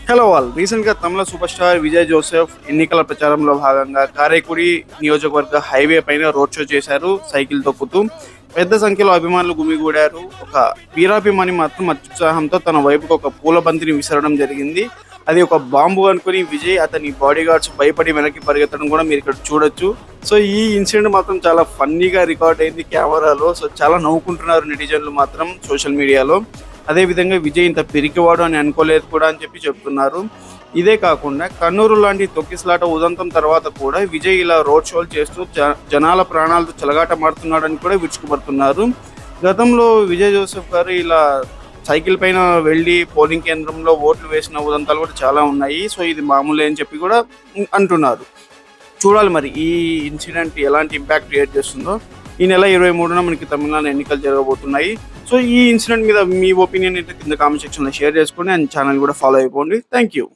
Hello all. రీసెంట్గా తమిళ super star Vijay Joseph ఎన్నికల ప్రచారంలో భాగంగా కారైకుడి నియోజకవర్గ హైవే పైన రోడ్ షో చేశారు సైకిల్ తొక్కుతూ. పెద్ద సంఖ్యలో అభిమానులు గుమిగూడారు. ఒక వీరాభిమాని మాత్రం అత్యుత్సాహంతో తన వైపుకు ఒక పూల బంతిని విసరడం జరిగింది. అది ఒక బాంబు అనుకుని విజయ్ అతని బాడీ గార్డ్స్ భయపడి వెనక్కి పరిగెత్తడం కూడా మీరు ఇక్కడ చూడొచ్చు. సో ఈ ఇన్సిడెంట్ మాత్రం చాలా ఫన్నీగా రికార్డ్ అయింది కెమెరాలో. సో చాలా నవ్వుకుంటున్నారు నెటిజన్లు మాత్రం సోషల్ మీడియాలో. అదేవిధంగా విజయ్ ఇంత పిరికివాడు అని అనుకోలేదు కూడా అని చెప్తున్నారు. ఇదే కాకుండా కన్నూరు లాంటి తొక్కిసలాట ఉదంతం తర్వాత కూడా విజయ్ ఇలా రోడ్ షోలు చేస్తూ జనాల ప్రాణాలతో చెలగాటమాడుతున్నాడని కూడా విరుచుకుపడుతున్నారు. గతంలో విజయ్ జోసెఫ్ గారు ఇలా సైకిల్ పైన వెళ్ళి పోలింగ్ కేంద్రంలో ఓట్లు వేసిన ఉదంతాలు కూడా చాలా ఉన్నాయి. సో ఇది మామూలే అని చెప్పి కూడా అంటున్నారు. చూడాలి మరి ఈ ఇన్సిడెంట్ ఎలాంటి ఇంపాక్ట్ క్రియేట్ చేస్తుందో. ఈ నెల 23న మనకి తమిళనాడు ఎన్నికలు జరగబోతున్నాయి. సో ఈ ఇన్సిడెంట్ మీద మీ ఒపీనియన్ అయితే కింద కామెంట్ సెక్షన్లో షేర్ చేసుకోండి అండ్ ఛానల్ కూడా ఫాలో అయిపోండి. Thank you.